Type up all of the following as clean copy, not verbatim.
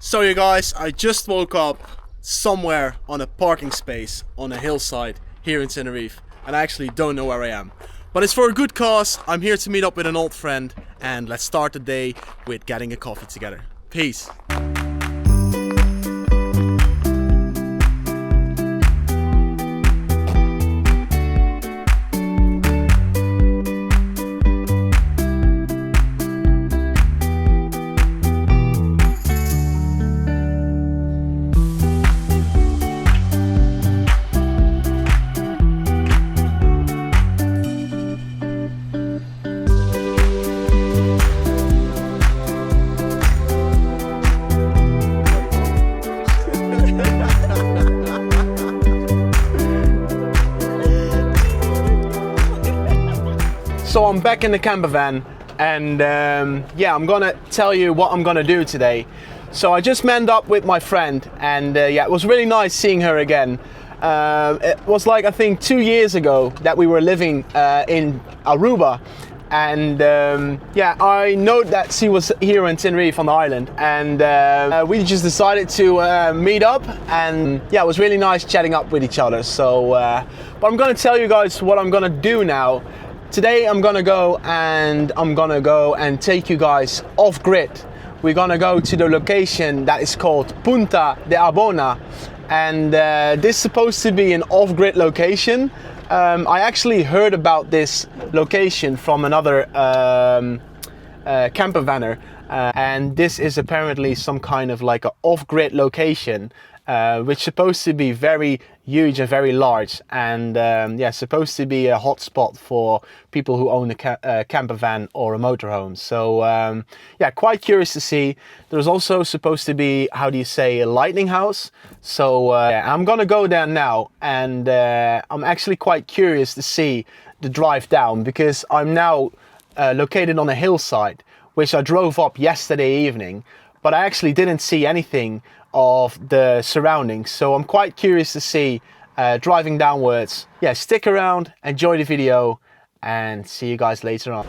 So you guys, I just woke up somewhere on a parking space on a hillside here in Tenerife, and I actually don't know where I am. But it's for a good cause. I'm here to meet up with an old friend, and let's start the day with getting a coffee together. Peace. So I'm back in the campervan, and yeah, I'm gonna tell you what I'm gonna do today. So I just manned up with my friend, and yeah, it was really nice seeing her again. It was like, I think 2 years ago that we were living in Aruba, and yeah, I know that she was here in Tenerife on the island, and we just decided to meet up, and yeah, it was really nice chatting up with each other. So but I'm gonna tell you guys what I'm gonna do now. Today I'm gonna go and take you guys off-grid. We're gonna go to the location that is called Punta de Abona, and this is supposed to be an off-grid location. I actually heard about this location from another campervanner, and this is apparently some kind of like an off-grid location, which is supposed to be very huge and very large, and yeah, supposed to be a hotspot for people who own a camper van or a motorhome. So yeah, quite curious to see. There's also supposed to be, how do you say, a lightning house. So yeah, I'm gonna go there now, and I'm actually quite curious to see the drive down, because I'm now located on a hillside, which I drove up yesterday evening, but I actually didn't see anything of the surroundings. So I'm quite curious to see driving downwards. Yeah, stick around, enjoy the video, and see you guys later on.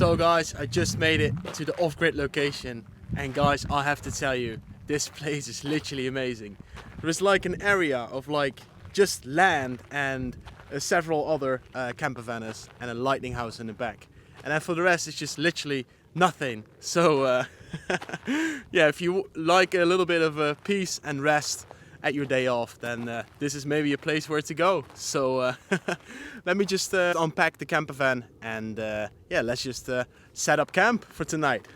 So guys, I just made it to the off-grid location, and guys, I have to tell you, this place is literally amazing. There is like an area of like just land and several other campervanners and a lightning house in the back, and then for the rest it's just literally nothing. So yeah, if you like a little bit of peace and rest at your day off, then this is maybe a place where to go. So let me just unpack the camper van, and yeah, let's just set up camp for tonight.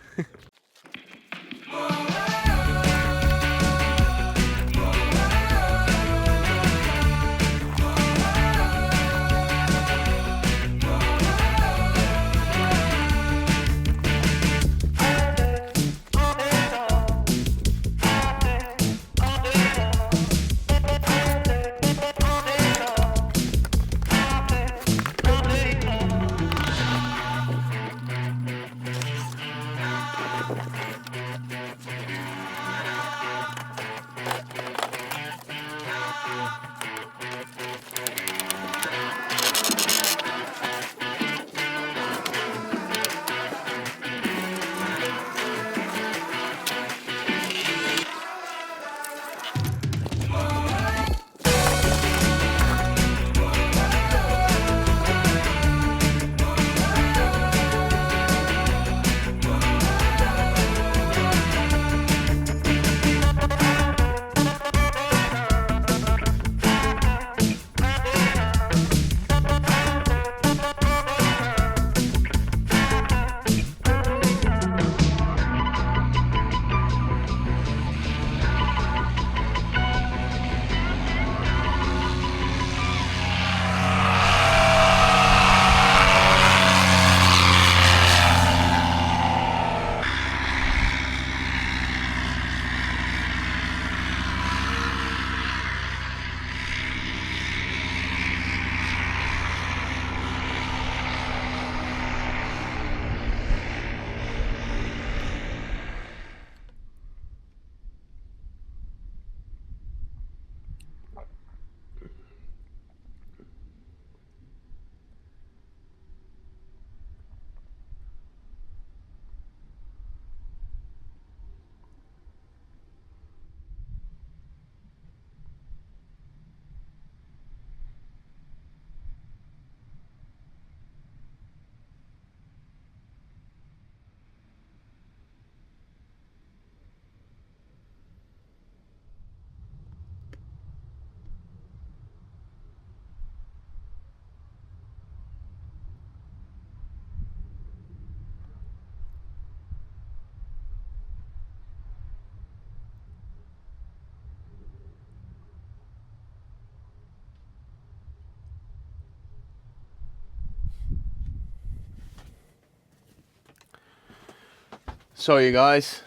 So you guys,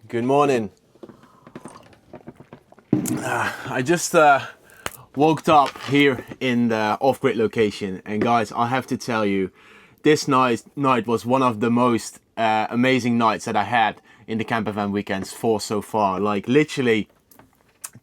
good morning. I just woke up here in the off-grid location, and guys, I have to tell you, this night was one of the most amazing nights that I had in the campervan weekends so far. Like literally,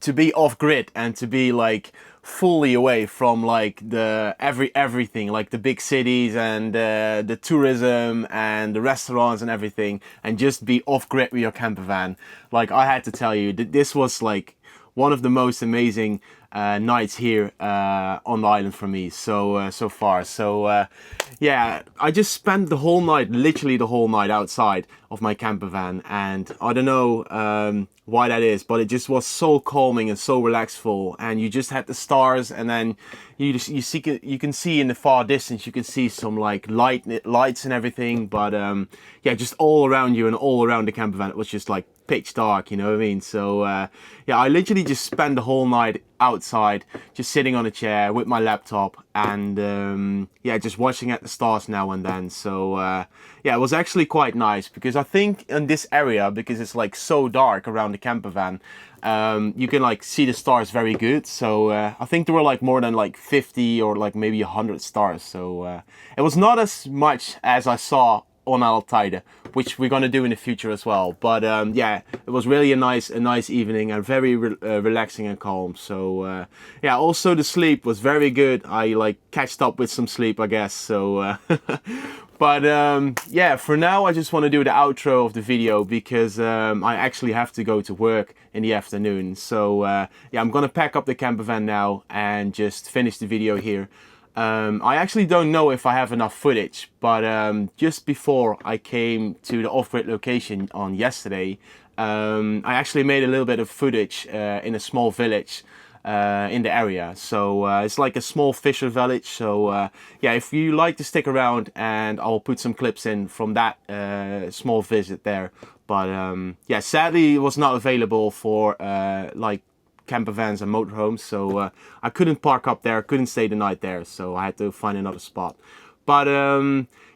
to be off-grid and to be like fully away from like the everything, like the big cities and the tourism and the restaurants and everything, and just be off-grid with your campervan. Like I had to tell you that this was like one of the most amazing nights here on the island for me so far. So yeah, I just spent the whole night, literally the whole night outside of my campervan, and I don't know why that is, but it just was so calming and so relaxful, and you just had the stars, and then you can see in the far distance, you can see some like lights and everything, but yeah, just all around you and all around the campervan, it was just like pitch dark, you know what I mean? So yeah, I literally just spent the whole night outside, just sitting on a chair with my laptop, and yeah, just watching at the stars now and then. So yeah, it was actually quite nice, because I think in this area, because it's like so dark around the campervan, you can like see the stars very good. So I think there were like more than like 50 or like maybe 100 stars. So it was not as much as I saw on Altaide, which we're gonna do in the future as well. But yeah, it was really a nice evening, and very relaxing and calm. So yeah, also the sleep was very good. I like catched up with some sleep, I guess. So But yeah, for now I just want to do the outro of the video because I actually have to go to work in the afternoon. So yeah, I'm gonna pack up the camper van now and just finish the video here. I actually don't know if I have enough footage, but just before I came to the off-grid location on yesterday, I actually made a little bit of footage in a small village in the area. So it's like a small fisher village. So yeah, if you like to stick around, and I'll put some clips in from that small visit there. But yeah, sadly it was not available for like camper vans and motorhomes, so I couldn't park up there, couldn't stay the night there, so I had to find another spot. But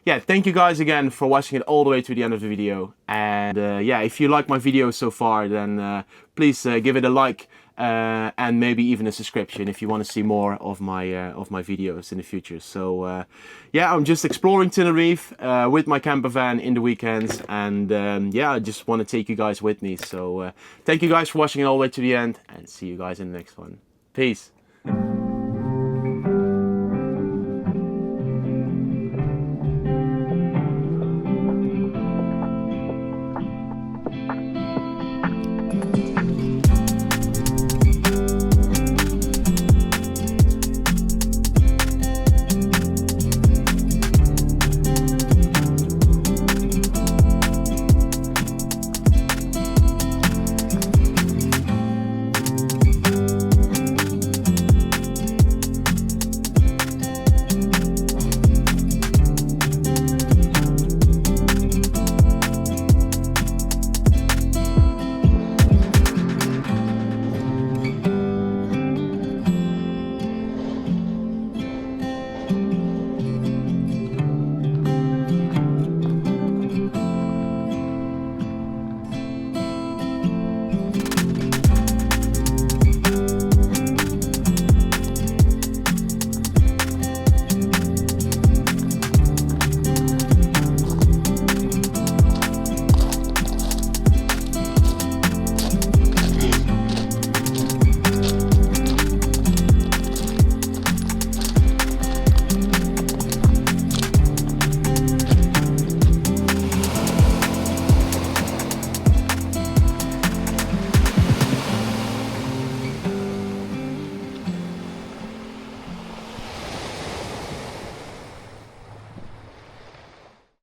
yeah, thank you guys again for watching it all the way to the end of the video. And yeah, if you like my video so far, then please give it a like and maybe even a subscription if you want to see more of my videos in the future. So yeah, I'm just exploring Tenerife with my camper van in the weekends, and yeah, I just want to take you guys with me. So thank you guys for watching it all the way to the end, and see you guys in the next one. Peace.